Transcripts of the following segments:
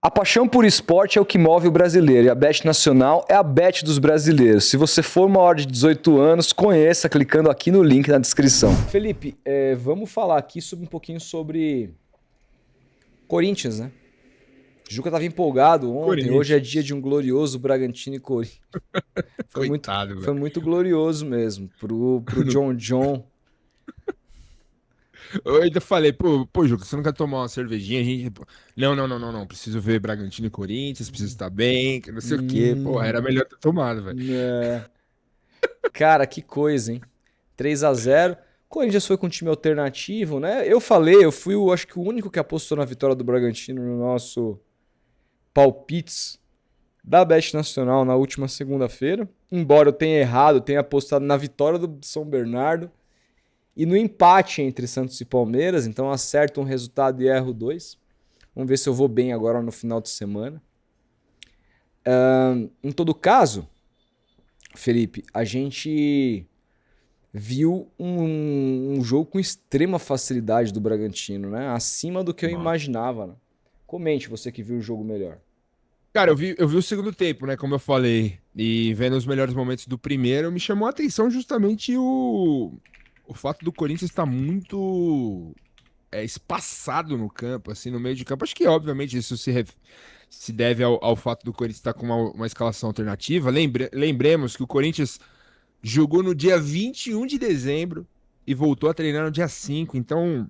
A paixão por esporte é o que move o brasileiro e a Bet Nacional é a bet dos brasileiros. Se você for maior de 18 anos, conheça clicando aqui no link na descrição. Felipe, vamos falar aqui sobre um pouquinho sobre Corinthians, né? O Juca estava empolgado ontem, hoje é dia Corinthians. de um glorioso Bragantino e Corinthians. Foi muito, Coitado, foi velho. muito glorioso mesmo pro John John. Eu ainda falei, pô, Juca, você não quer tomar uma cervejinha? A gente, pô, não. Preciso ver Bragantino e Corinthians, preciso estar bem, que não sei o quê. Pô, Hum, era melhor ter tomado, velho. né. Cara, que coisa, hein? 3-0. Corinthians foi com um time alternativo, né? Eu fui acho que o único que apostou na vitória do Bragantino no nosso palpites da Bet Nacional na última segunda-feira. Embora eu tenha errado, tenha apostado na vitória do São Bernardo e no empate entre Santos e Palmeiras, então acerto um resultado e erro dois. Vamos ver se eu vou bem agora no final de semana. Em todo caso, Felipe, a gente viu um jogo com extrema facilidade do Bragantino, né? Acima do que eu Nossa. imaginava, né? Comente você que viu o jogo melhor. Cara, eu vi o segundo tempo, né? Como eu falei, e vendo os melhores momentos do primeiro, me chamou a atenção justamente o fato do Corinthians estar muito espaçado no campo, assim, no meio de campo. Acho que, obviamente, isso se deve ao fato do Corinthians estar com uma escalação alternativa. Lembremos que o Corinthians jogou no dia 21 de dezembro e voltou a treinar no dia 5. Então,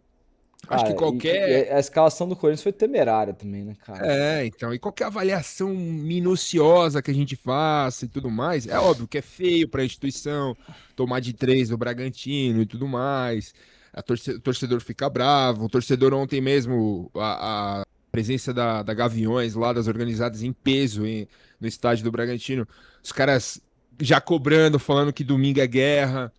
acho que Ah, e qualquer. a escalação do Corinthians foi temerária também, né, cara? Então, e qualquer avaliação minuciosa que a gente faça e tudo mais, é óbvio que é feio para a instituição tomar de 3 do Bragantino e tudo mais. O torcedor fica bravo. O torcedor ontem mesmo, a presença da Gaviões lá, das organizadas em peso no estádio do Bragantino, os caras já cobrando, falando que domingo é guerra.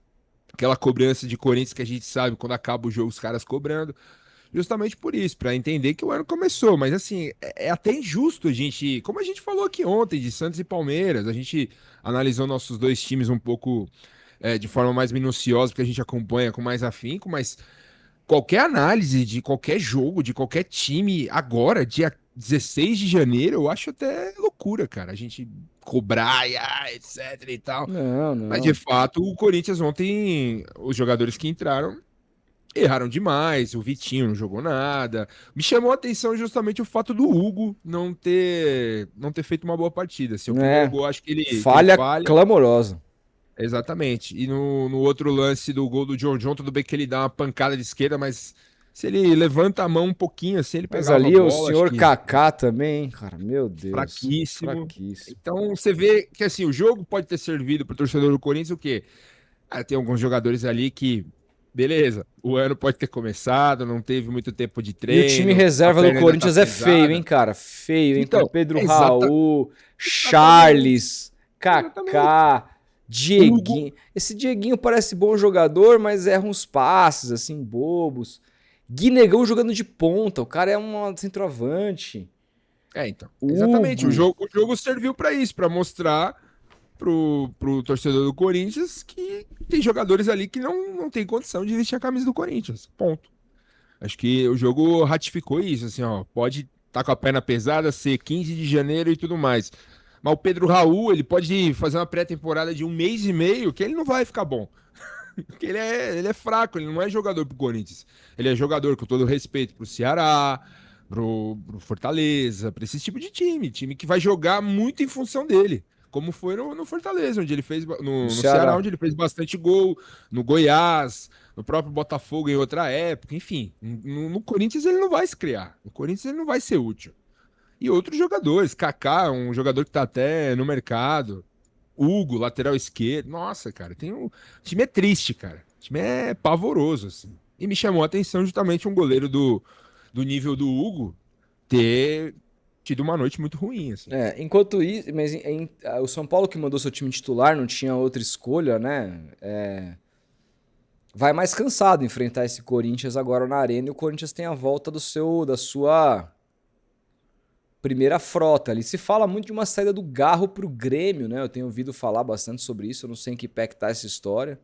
Aquela cobrança de Corinthians que a gente sabe quando acaba o jogo, os caras cobrando. Justamente por isso, para entender que o ano começou. Mas assim, é até injusto a gente, como a gente falou aqui ontem, de Santos e Palmeiras, a gente analisou nossos dois times um pouco de forma mais minuciosa, porque a gente acompanha com mais afinco, mas qualquer análise de qualquer jogo, de qualquer time, agora, dia 16 de janeiro, eu acho até loucura, cara. A gente cobrar e etc e tal. Não, Mas de não. fato, o Corinthians ontem, os jogadores que entraram erraram demais, o Vitinho não jogou nada. Me chamou a atenção justamente o fato do Hugo não ter feito uma boa partida. Assim, o primeiro É, gol, acho que ele falha falha. clamorosa. Exatamente. E no outro lance do gol do John John, tudo bem que ele dá uma pancada de esquerda, mas se ele levanta a mão um pouquinho assim, ele Mas pegava a ali o bola, acho senhor que Kaká também, hein, cara. Meu Deus. fraquíssimo. Fraquíssimo. Então você vê que assim, o jogo pode ter servido para o torcedor do Corinthians o quê? Ah, tem alguns jogadores ali que, beleza, o ano pode ter começado, não teve muito tempo de E o time treino, a reserva do perna ainda tá Corinthians é feio, hein, pesada. cara? Feio, hein? Com Então, Pedro exata, Raul, exatamente, Charles, exatamente. Kaká, Hugo, Dieguinho. Esse Dieguinho parece bom jogador, mas erra uns passes, assim, bobos. Guinegão jogando de ponta. O cara é um centroavante. então, exatamente. O Hugo. jogo, o jogo serviu para isso, para mostrar pro torcedor do Corinthians que tem jogadores ali que não tem condição de vestir a camisa do Corinthians. Ponto. Acho que o jogo ratificou isso, assim, ó, pode estar com a perna pesada, ser 15 de janeiro e tudo mais. Mas o Pedro Raul, ele pode fazer uma pré-temporada de 1 mês e meio que ele não vai ficar bom. Porque ele é fraco, ele não é jogador pro Corinthians. Ele é jogador, com todo respeito, pro Ceará, pro Fortaleza, pra esse tipo de time que vai jogar muito em função dele. Como foi no Fortaleza, onde ele fez. No No Ceará, Ceará. onde ele fez bastante gol. No Goiás, no próprio Botafogo em outra época. Enfim, no Corinthians ele não vai se criar. No Corinthians ele não vai ser útil. E outros jogadores, Kaká, um jogador que tá até no mercado. Hugo, lateral esquerdo. Nossa, cara, o time é triste, cara. O time é pavoroso, assim. E me chamou a atenção justamente um goleiro do nível do Hugo ter tido uma noite muito ruim, assim. Enquanto isso, mas o São Paulo que mandou seu time titular não tinha outra escolha, né? Vai mais cansado enfrentar esse Corinthians agora na Arena e o Corinthians tem a volta da sua primeira frota ali. Se fala muito de uma saída do Garro pro Grêmio, né? Eu tenho ouvido falar bastante sobre isso, eu não sei em que pé que tá essa história,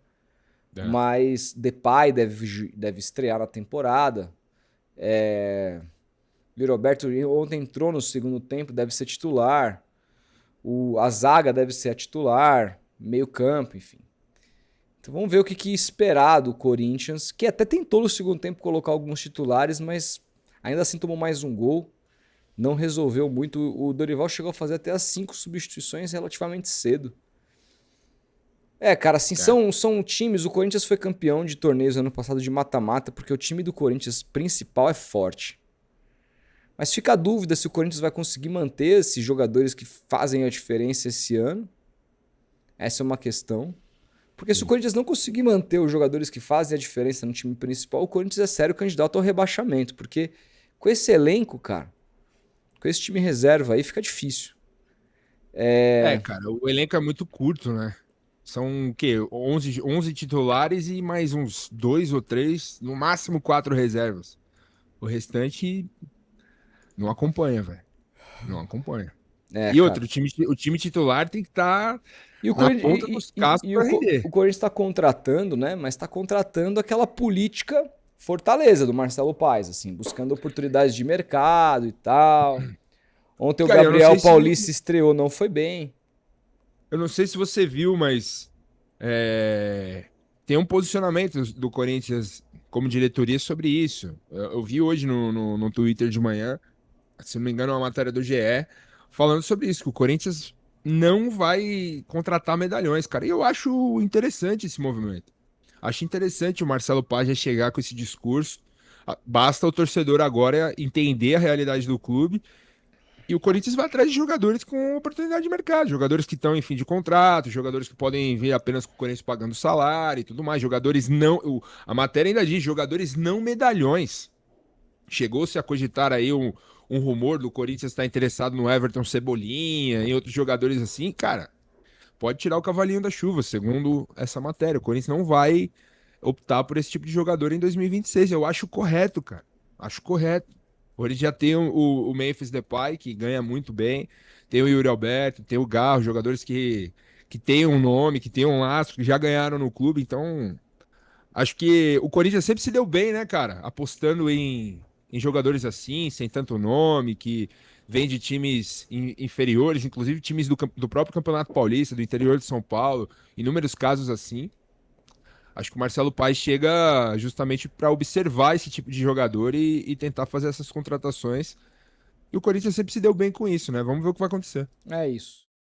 É. mas Depay deve estrear na temporada. Yuri Alberto ontem entrou no segundo tempo, deve ser titular. A zaga deve ser a titular, meio campo, enfim. Então vamos ver o que esperar do Corinthians, que até tentou no segundo tempo colocar alguns titulares, mas ainda assim tomou mais um gol. Não resolveu muito. O Dorival chegou a fazer até as 5 substituições relativamente cedo. Cara, assim, são times. O Corinthians foi campeão de torneios ano passado de mata-mata, porque o time do Corinthians principal é forte. Mas fica a dúvida se o Corinthians vai conseguir manter esses jogadores que fazem a diferença esse ano. Essa é uma questão. Porque se o Corinthians não conseguir manter os jogadores que fazem a diferença no time principal, o Corinthians é sério candidato ao rebaixamento. Porque com esse elenco, cara, com esse time reserva aí, fica difícil. Cara, o elenco é muito curto, né? São o quê? 11 titulares e mais uns 2 ou 3, no máximo 4 reservas. O restante não acompanha, velho. Não acompanha. E Cara. outro, o time titular tem que estar E o na Corinthians, ponta dos cascos para render. o Corinthians está contratando, né? Mas está contratando aquela política fortaleza do Marcelo Paes, assim, buscando oportunidades de mercado e tal. Ontem o Cara, Gabriel Paulista estreou, não foi bem. Eu não sei se você viu, mas tem um posicionamento do Corinthians como diretoria sobre isso. Eu vi hoje no Twitter de manhã, se não me engano, uma matéria do GE, falando sobre isso, que o Corinthians não vai contratar medalhões, cara. E eu acho interessante esse movimento. Acho interessante o Marcelo Paz já chegar com esse discurso. Basta o torcedor agora entender a realidade do clube. E o Corinthians vai atrás de jogadores com oportunidade de mercado, jogadores que estão em fim de contrato, jogadores que podem vir apenas com o Corinthians pagando salário e tudo mais, jogadores não. A matéria ainda diz jogadores não medalhões. Chegou-se a cogitar aí um rumor do Corinthians estar interessado no Everton Cebolinha e outros jogadores assim, cara. Pode tirar o cavalinho da chuva, segundo essa matéria. O Corinthians não vai optar por esse tipo de jogador em 2026. Eu acho correto, cara. Acho correto. Hoje já tem o Memphis Depay, que ganha muito bem. Tem o Yuri Alberto, tem o Garro, jogadores que têm um nome, que têm um laço, que já ganharam no clube. Então, acho que o Corinthians sempre se deu bem, né, cara? Apostando em jogadores assim, sem tanto nome, que vem de times inferiores, inclusive times do próprio Campeonato Paulista, do interior de São Paulo, inúmeros casos assim. Acho que o Marcelo Paes chega justamente para observar esse tipo de jogador e tentar fazer essas contratações. E o Corinthians sempre se deu bem com isso, né? Vamos ver o que vai acontecer. É isso.